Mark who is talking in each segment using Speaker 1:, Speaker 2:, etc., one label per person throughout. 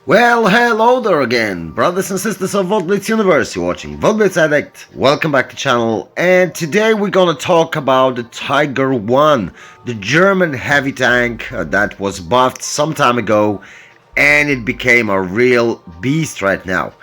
Speaker 1: Well, hello there again, brothers and sisters of WoT Blitz universe. You're watching WoT Blitz Addict. Welcome back to the channel, and today we're gonna talk about the Tiger 1, the German heavy tank that was buffed some time ago, and it became a real beast right now.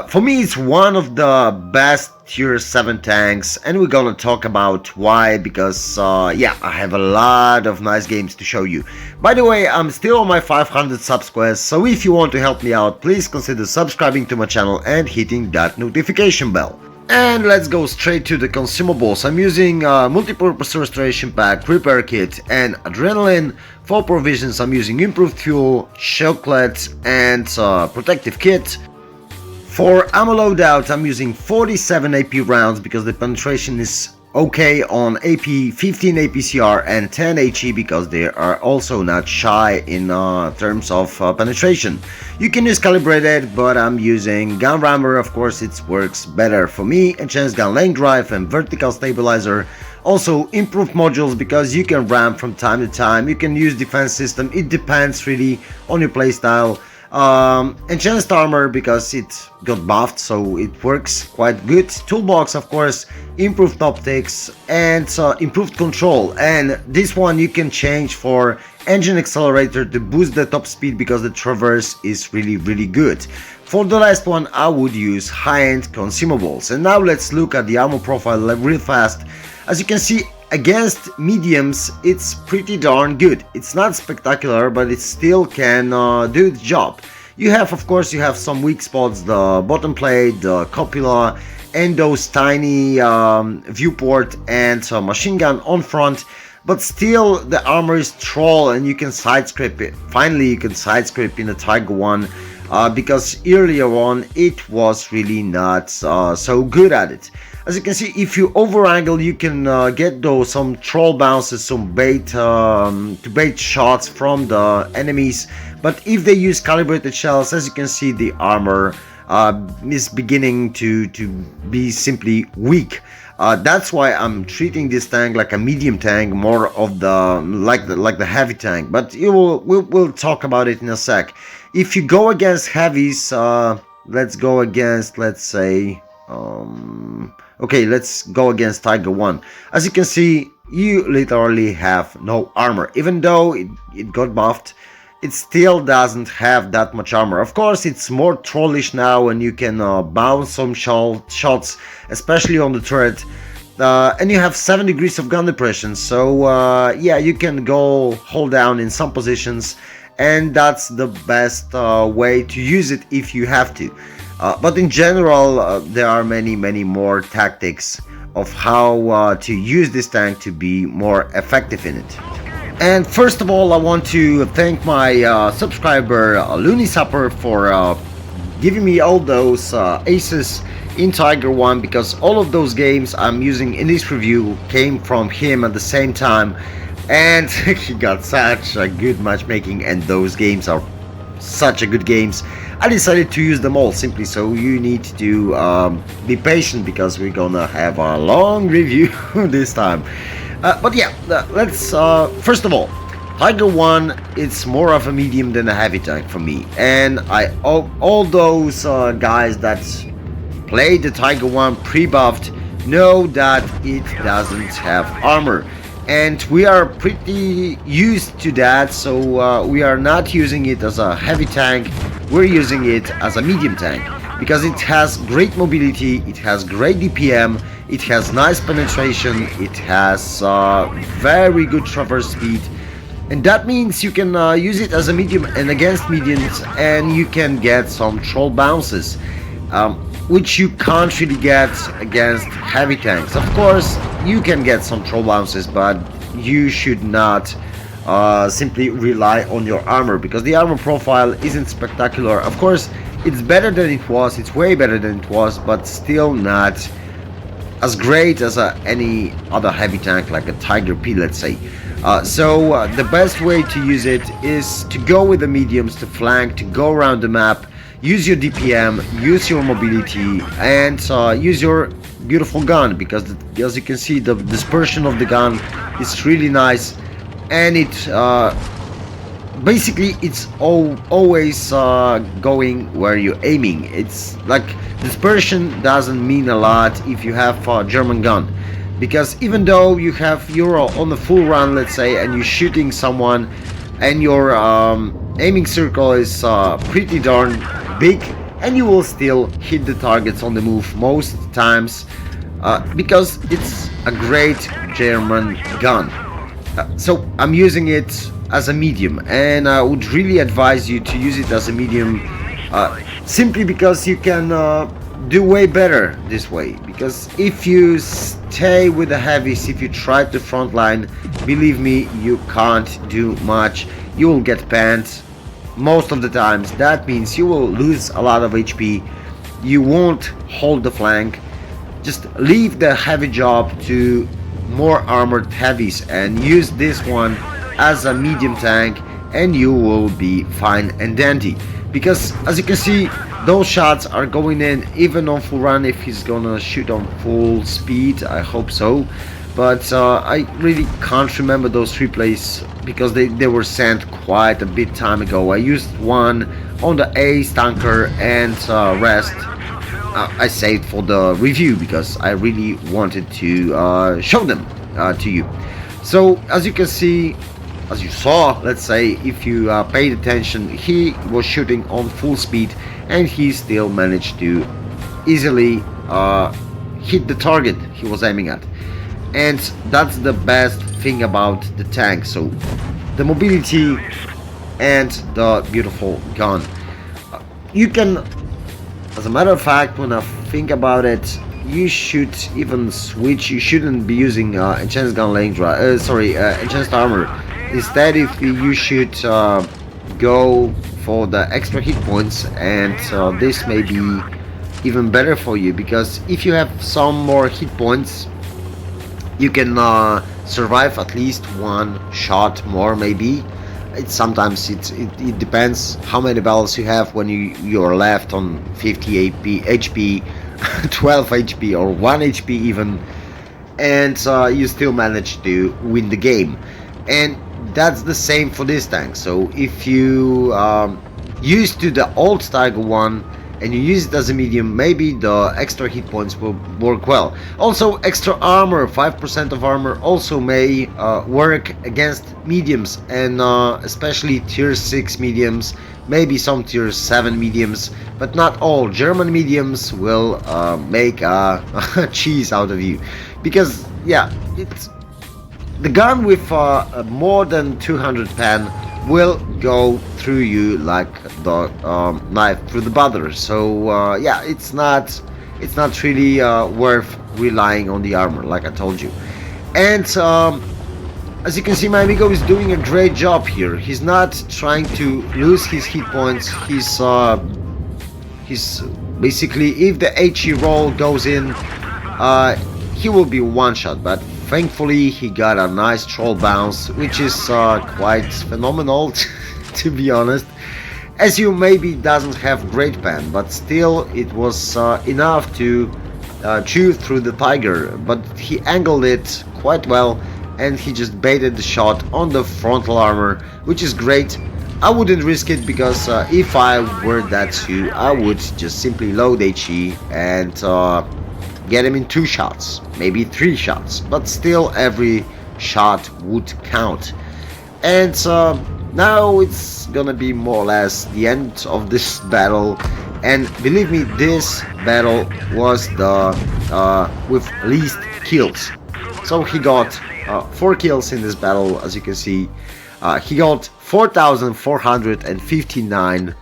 Speaker 1: For me, it's one of the best tier 7 tanks, and we're gonna talk about why, because yeah, I have a lot of nice games to show you. By the way, I'm still on my 500 subs quest, so if you want to help me out, please consider subscribing to my channel and hitting that notification bell. And let's go straight to the consumables. I'm using multi-purpose restoration pack, repair kit, and adrenaline. For provisions, I'm using improved fuel, chocolate, and protective kit. For ammo loadout, I'm using 47 AP rounds because the penetration is okay on AP, 15 APCR, and 10 HE because they are also not shy in terms of penetration. You can use calibrated, but I'm using gun rammer. Of course, it works better for me. Enhanced gun lane drive and vertical stabilizer. Also improved modules because you can ram from time to time. You can use defense system. It depends really on your playstyle. Enhanced armor because it got buffed, so it works quite good. Toolbox, of course, improved optics, and improved control. And this one you can change for engine accelerator to boost the top speed because the traverse is really good. For the last one, I would use high-end consumables. And now let's look at the ammo profile real fast. As you can see, against mediums, it's pretty darn good. It's not spectacular, but it still can do its job. You have, of course, you have some weak spots, the bottom plate, the cupola, and those tiny viewport and machine gun on front. But still, the armor is troll, and you can side script it. Finally, you can side script in the Tiger 1. Because earlier on it was really not so good at it. As you can see, if you over angle, you can get those some troll bounces, some bait to bait shots from the enemies. But if they use calibrated shells, as you can see, the armor is beginning to be simply weak. That's why I'm treating this tank like a medium tank, more of the like the heavy tank. But we'll talk about it in a sec. If you go against heavies, let's go against, let's say, okay, let's go against Tiger 1. As you can see, you literally have no armor. Even though it got buffed, it still doesn't have that much armor. Of course, it's more trollish now, and you can bounce some shots, especially on the turret. And you have 7 degrees of gun depression, so yeah, you can go hold down in some positions, and that's the best way to use it if you have to. But in general, there are many more tactics of how to use this tank to be more effective in it. And first of all, I want to thank my subscriber Looney Supper for giving me all those aces in Tiger 1, because all of those games I'm using in this review came from him at the same time, and he got such a good matchmaking, and those games are such a good games. I decided to use them all simply, so you need to be patient because we're gonna have a long review this time. But yeah, let's first of all, Tiger 1, it's more of a medium than a heavy tank for me, and all those guys that play the Tiger 1 pre-buffed know that it doesn't have armor, and we are pretty used to that, so we are not using it as a heavy tank. We're using it as a medium tank because it has great mobility, it has great DPM, it has nice penetration, it has very good traverse speed, and that means you can use it as a medium and against mediums, and you can get some troll bounces, which you can't really get against heavy tanks. Of course, you can get some troll bounces, but you should not simply rely on your armor, because the armor profile isn't spectacular. Of course, it's better than it was, it's way better than it was, but still not as great as any other heavy tank like a Tiger P, let's say. So the best way to use it is to go with the mediums, to flank, to go around the map, use your DPM, use your mobility, and use your beautiful gun, because as you can see, the dispersion of the gun is really nice, and it basically it's always going where you're aiming. It's like dispersion doesn't mean a lot if you have a German gun, because even though you're on the full run, let's say, and you're shooting someone and your aiming circle is pretty darn big, and you will still hit the targets on the move most times, because it's a great German gun. So I'm using it as a medium, and I would really advise you to use it as a medium, simply because you can do way better this way. Because if you stay with the heavies, if you try to frontline, believe me, you can't do much. You will get panned most of the times. That means you will lose a lot of HP. You won't hold the flank. Just leave the heavy job to more armored heavies and use this one as a medium tank, and you will be fine and dandy. Because as you can see, those shots are going in even on full run. If he's gonna shoot on full speed, I hope so, but I really can't remember those replays because they were sent quite a bit time ago. I used one on the ace tanker, and rest I saved for the review because I really wanted to show them to you. So as you can see, as you saw, let's say, if you paid attention, he was shooting on full speed and he still managed to easily hit the target he was aiming at. And that's the best thing about the tank. So the mobility and the beautiful gun. You can, as a matter of fact, when I think about it, you should even switch. You shouldn't be using enhanced gun range, enhanced armor. Instead, if you should go for the extra hit points, and this may be even better for you, because if you have some more hit points, you can survive at least one shot more, maybe. Sometimes it depends how many battles you have when you're left on 50 HP, 12 HP or 1 HP even, and you still manage to win the game. And that's the same for this tank. So if you used to the old Tiger 1 and you use it as a medium, maybe the extra hit points will work well. Also, extra armor, 5% of armor also may work against mediums, and especially tier 6 mediums, maybe some tier 7 mediums, but not all. German mediums will make a cheese out of you, because yeah, it's the gun with more than 200 pen will go through you like the knife through the butter. So yeah, it's not really worth relying on the armor, like I told you. And as you can see, my amigo is doing a great job here. He's not trying to lose his hit points. He's basically, if the HE roll goes in, he will be one shot, but thankfully he got a nice troll bounce, which is quite phenomenal to be honest, as you maybe doesn't have great pen, but still it was enough to chew through the tiger. But he angled it quite well, and he just baited the shot on the frontal armor, which is great. I wouldn't risk it, because if I were that you, I would just simply load HE and get him in 2 shots, maybe 3 shots, but still every shot would count. And now it's gonna be more or less the end of this battle, and believe me, this battle was the with least kills. So he got 4 kills in this battle. As you can see, he got 4,459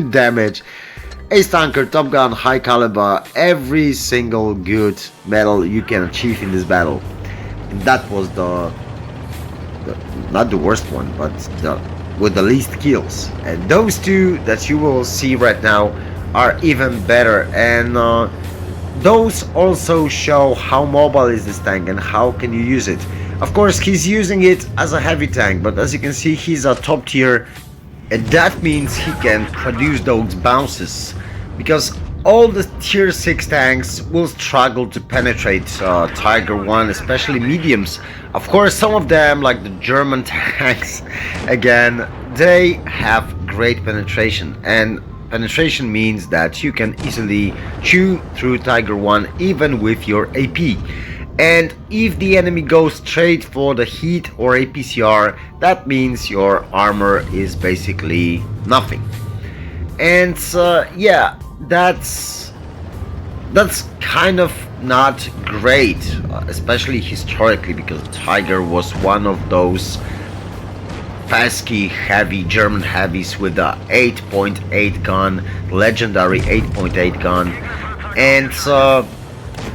Speaker 1: damage. Ace tanker, top gun, high caliber, every single good medal you can achieve in this battle. And that was the not the worst one, but with the least kills. And those two that you will see right now are even better. And those also show how mobile is this tank and how can you use it. Of course, he's using it as a heavy tank, but as you can see, he's a top tier. And that means he can produce those bounces, because all the tier 6 tanks will struggle to penetrate Tiger 1, especially mediums. Of course, some of them, like the German tanks, again, they have great penetration, and penetration means that you can easily chew through Tiger 1 even with your AP. And if the enemy goes straight for the heat or APCR, that means your armor is basically nothing. And yeah, that's kind of not great, especially historically, because Tiger was one of those pesky heavy German heavies with the 8.8 gun, legendary 8.8 gun, and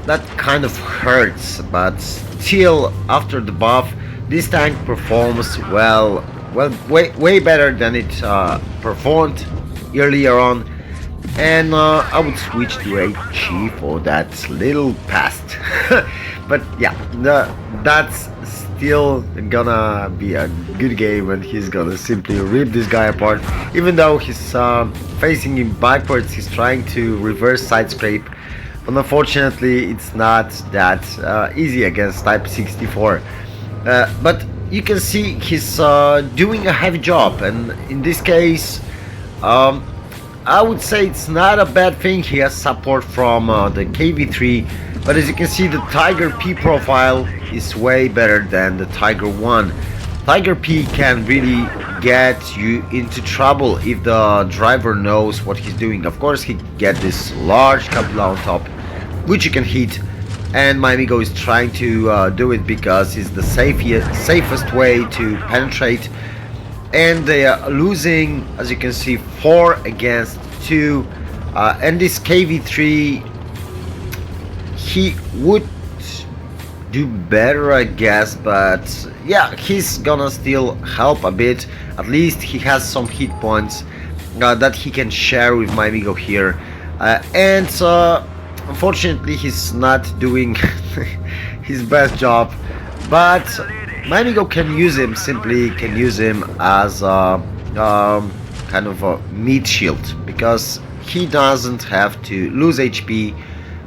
Speaker 1: that kind of hurts. But still, after the buff, this tank performs well, way better than it performed earlier on. And I would switch to HG for that little past. But yeah, that's still gonna be a good game, and he's gonna simply rip this guy apart. Even though he's facing him backwards, he's trying to reverse side scrape. But unfortunately, it's not that easy against Type 64. But you can see he's doing a heavy job, and in this case, I would say it's not a bad thing. He has support from the KV3, but as you can see, the Tiger P profile is way better than the Tiger 1. Tiger P can really get you into trouble if the driver knows what he's doing. Of course, he get this large cupola on top, which you can hit, and my amigo is trying to do it because it's the safest way to penetrate. And they are losing, as you can see, 4 against 2, and this KV3, he would do better, I guess, but yeah, he's gonna still help a bit. At least he has some hit points that he can share with my amigo here, and unfortunately he's not doing his best job, but my amigo can use him, simply can use him as a kind of a meat shield, because he doesn't have to lose HP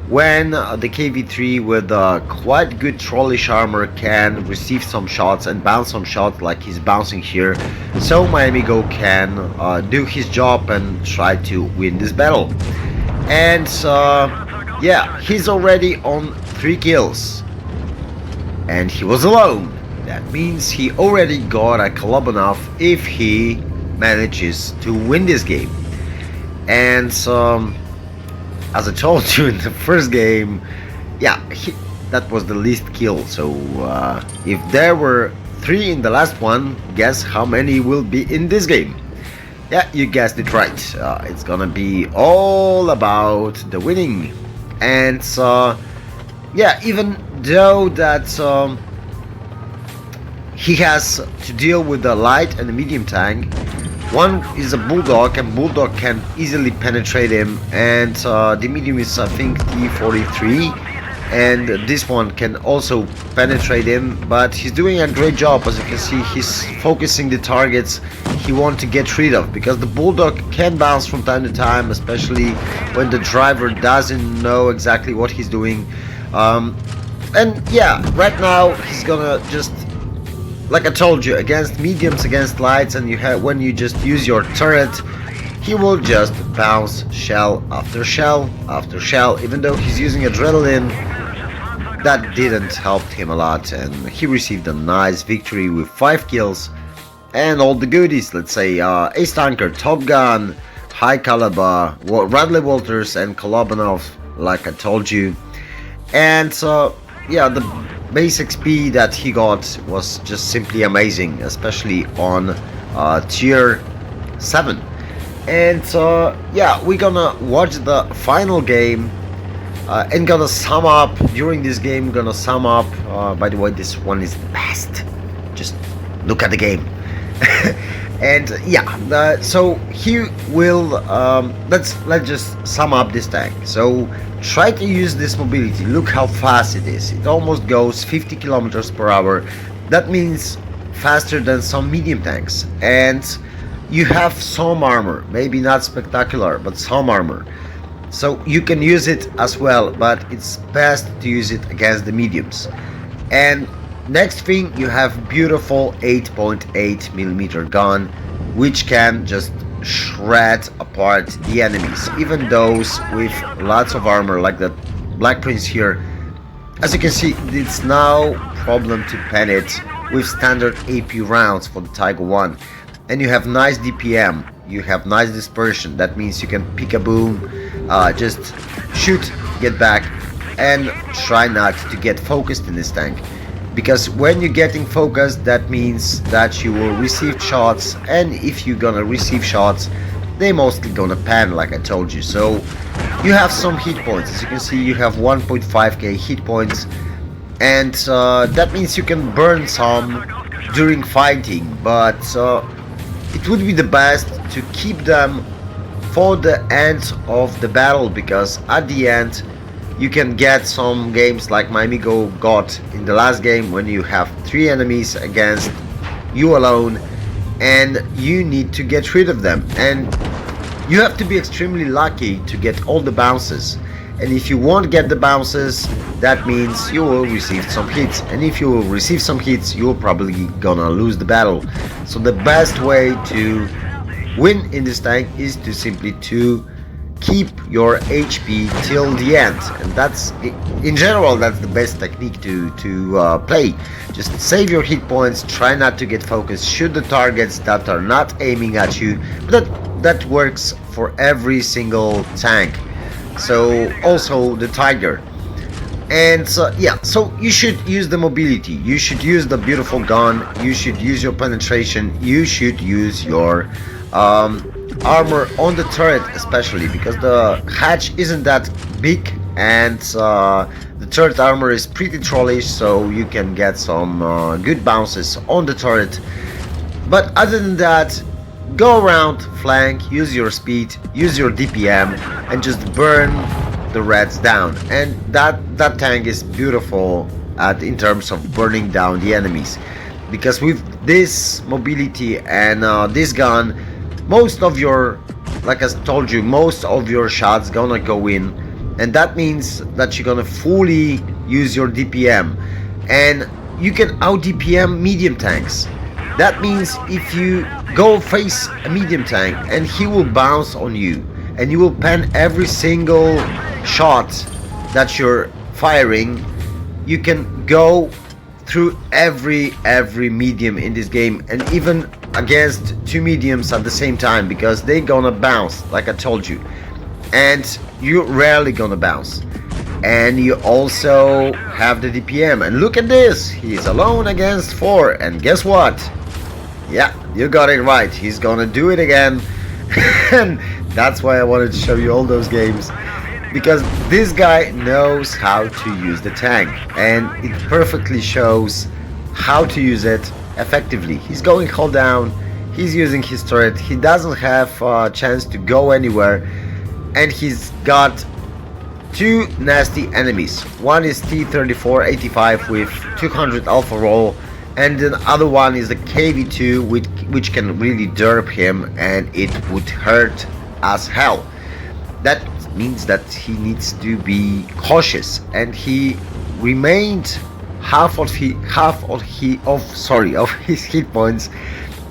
Speaker 1: when the KV3 with quite good trollish armor can receive some shots and bounce some shots like he's bouncing here. So my amigo can do his job and try to win this battle. And yeah, he's already on 3 kills, and he was alone. That means he already got a Kolobanov if he manages to win this game. And as I told you in the first game, yeah, that was the least kill. So if there were 3 in the last one, guess how many will be in this game? Yeah, you guessed it right. It's gonna be all about the winning. And yeah, even though that he has to deal with the light and the medium tank, one is a Bulldog, and Bulldog can easily penetrate him, and the medium is, I think, T43, and this one can also penetrate him, but he's doing a great job. As you can see, he's focusing the targets he wants to get rid of, because the Bulldog can bounce from time to time, especially when the driver doesn't know exactly what he's doing. And yeah, right now he's gonna just, like I told you, against mediums, against lights, and when you just use your turret, he will just bounce shell after shell after shell. Even though he's using adrenaline, that didn't help him a lot, and he received a nice victory with 5 kills and all the goodies. Let's say Ace Tanker, Top Gun, High Caliber, Radley Walters, and Kolobanov, like I told you. And yeah, the base XP that he got was just simply amazing, especially on tier 7. And yeah, we're gonna watch the final game and gonna sum up during this game. Gonna sum up, by the way, this one is the best, just look at the game. And yeah, so he will let's just sum up this tank. So try to use this mobility. Look how fast it is. It almost goes 50 kilometers per hour. That means faster than some medium tanks. And you have some armor, maybe not spectacular, but some armor, so you can use it as well, but it's best to use it against the mediums. And next thing, you have beautiful 8.8 millimeter gun, which can just shred apart the enemies, even those with lots of armor like the Black Prince here. As you can see, it's now problem to pen it with standard AP rounds for the Tiger 1. And you have nice DPM, you have nice dispersion. That means you can pick a boom, just shoot, get back, and try not to get focused in this tank. Because when you're getting focused, that means that you will receive shots, and if you're gonna receive shots, they mostly gonna pan, like I told you. So you have some hit points. As you can see, you have 1.5k hit points, and that means you can burn some during fighting, but it would be the best to keep them for the end of the battle, because at the end you can get some games like my amigo got in the last game, when you have 3 enemies against you alone and you need to get rid of them, and you have to be extremely lucky to get all the bounces. And if you won't get the bounces, that means you will receive some hits, and if you will receive some hits, you're probably gonna lose the battle. So the best way to win in this tank is to simply to keep your HP till the end, and that's, in general, that's the best technique to play. Just save your hit points, try not to get focused, shoot the targets that are not aiming at you, but that works for every single tank. So also the Tiger. And yeah, so you should use the mobility, you should use the beautiful gun, you should use your penetration, you should use your armor on the turret, especially because the hatch isn't that big, and the turret armor is pretty trollish, so you can get some good bounces on the turret. But other than that, go around, flank, use your speed, use your DPM, and just burn the reds down. And that tank is beautiful in terms of burning down the enemies, because with this mobility and this gun, most of your, like I told you, most of your shots gonna go in, and that means that you're gonna fully use your DPM, and you can out DPM medium tanks. That means if you go face a medium tank and he will bounce on you, and you will pen every single shot that you're firing, you can go through every medium in this game, and even against 2 mediums at the same time, because they gonna bounce, like I told you, and you're rarely gonna bounce. And you also have the DPM, and look at this, he's alone against 4, and guess what? Yeah, you got it right, he's gonna do it again. And that's why I wanted to show you all those games, because this guy knows how to use the tank, and it perfectly shows how to use it effectively. He's going hold down, he's using his turret, he doesn't have a chance to go anywhere, and he's got 2 nasty enemies. One is T-34-85 with 200 alpha roll, and the other one is the KV-2 which can really derp him, and it would hurt as hell. That means that he needs to be cautious, and he remained half of his hit points.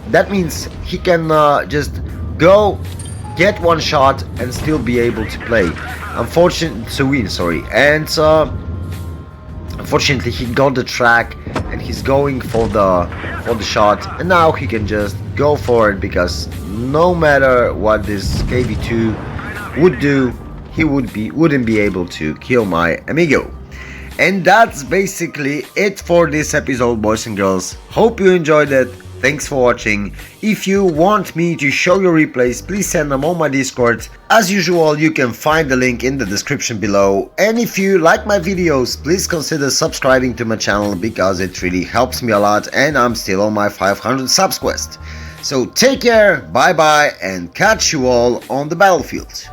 Speaker 1: That means he can just go get one shot and still be able to play. Unfortunately, unfortunately he got the track and he's going for the shot, and now he can just go for it, because no matter what this KV-2 would do, he wouldn't be able to kill my amigo. And that's basically it for this episode, boys and girls. Hope you enjoyed it. Thanks for watching. If you want me to show your replays, please send them on my Discord. As usual, you can find the link in the description below. And if you like my videos, please consider subscribing to my channel, because it really helps me a lot, and I'm still on my 500 subs quest. So take care, bye bye, and catch you all on the battlefield.